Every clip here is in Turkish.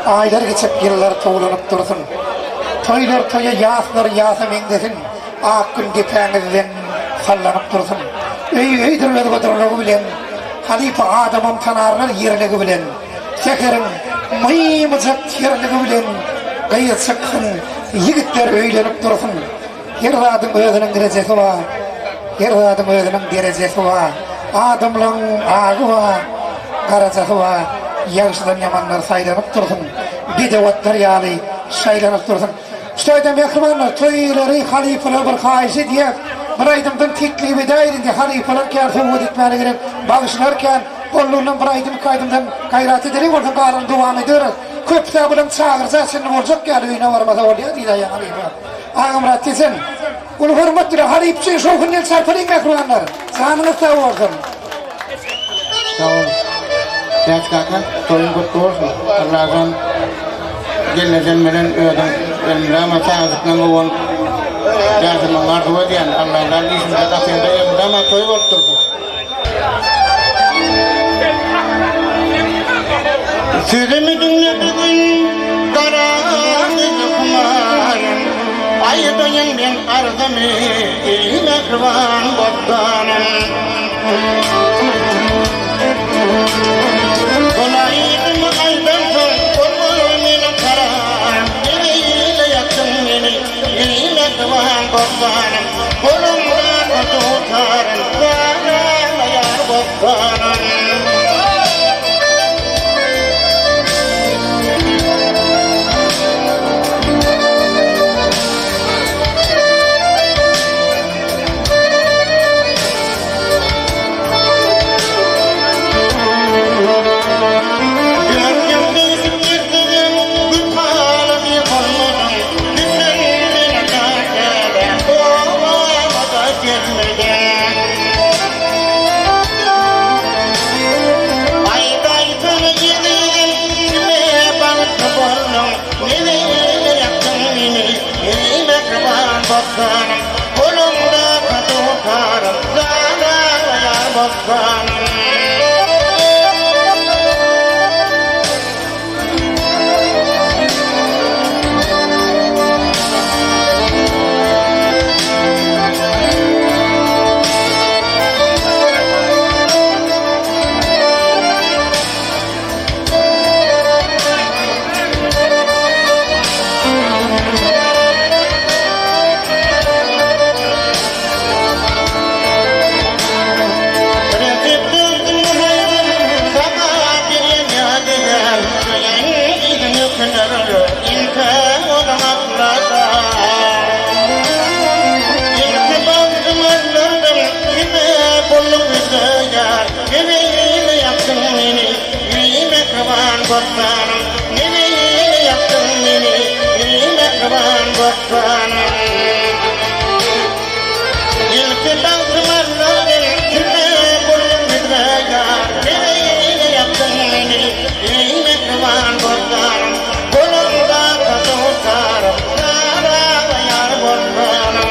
aylar geçip yıllar toğlanıp dursun. Toylar toya yaslar yasa mendesin. Ak gün gepeğinizden sallanıp dursun. Öydürleri kadırlığı bilen, Halife Adam'ın tanarlar yerliği bilen, Şekerin mıymıcık yerliği bilen, gayı çıksın, yigitler öylenip dursun. Her adım özünün derecesi var, her adım özünün derecesi var. Adamların ağı var, karacası var. Yağışdan yamanlar saylanıp dursun. Bidevatlar yağlı saylanıp dursun. Şöyle mehribanlar, toyları halifeler bir kayışı diye bir aydımdan teklif edeyirinde halifeler kâr soğuk etmeye giren bağışlarken kolluğundan bir aydım kaydımdan gayrat ederek oradan karın devam ediyoruz. Köpte bulun çağırca şimdi olacak yani öyle varmasa oluyor değil ya halife. Ağam rahatlıysın. Ulu hürmetleri halifçi şokundan çarpılayım mehribanlar. Canınız sağ olsun. Sağ olun. Genç kaka, toyun kutlu olsun. Allah'ın gelmeden ödüm elmrama çağızıkla oğul yazımın arzuva diyen Allah'ın işimde kafiyede elmrama toy olturdu. Sözümü dinledin karanlık kumarım, ayıdayın ben arzımı iyi mekrivan bozdanım. Kolaydım aydan son kolumunu karam, Neyle yaktın beni, iyi mekrivan bozdanım. Kolumdan tutarım, sana yar bozdanım. Bozdanım, kolumda tutarım, sana yar bozdanım. Bozdanım, neyle yaktın beni, iyi mekriban bozdanım. İlk dalgımanların kime boyun güdregar, neyle yaktın beni, iyi mekriban bozdanım. Kolumda tutarım, sana yar bozdanım.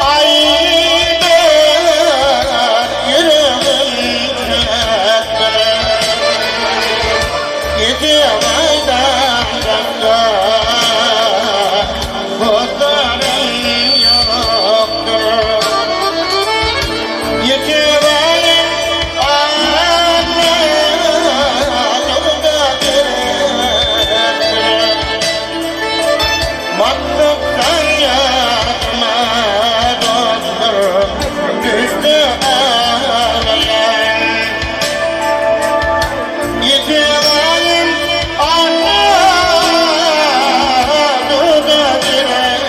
ayda yüreğim çekler Gidiyor aydan başka Bozlarım yoktur Yetiverim anlarımda girer Matluktan yardıma dostum Düştü ağlayan Yetiverim anlarımda girer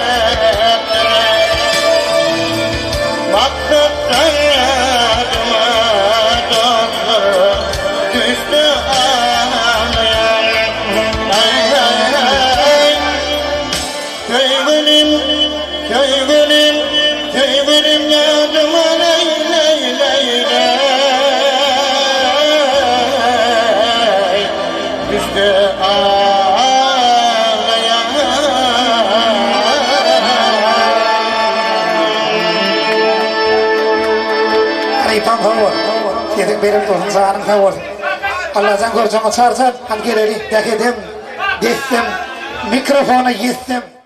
Matluktan yardıma dostum Düştü ağlayan Ay ay ay Köybenim, köybenim, köybenim yardıma ley ley ley ley Düştü ağlayan Haripam favor, yedik benim dostum sağının favor. Allah'tan korcama çağırsan, hangi dedi, dekedim, destim, mikrofonu yestim.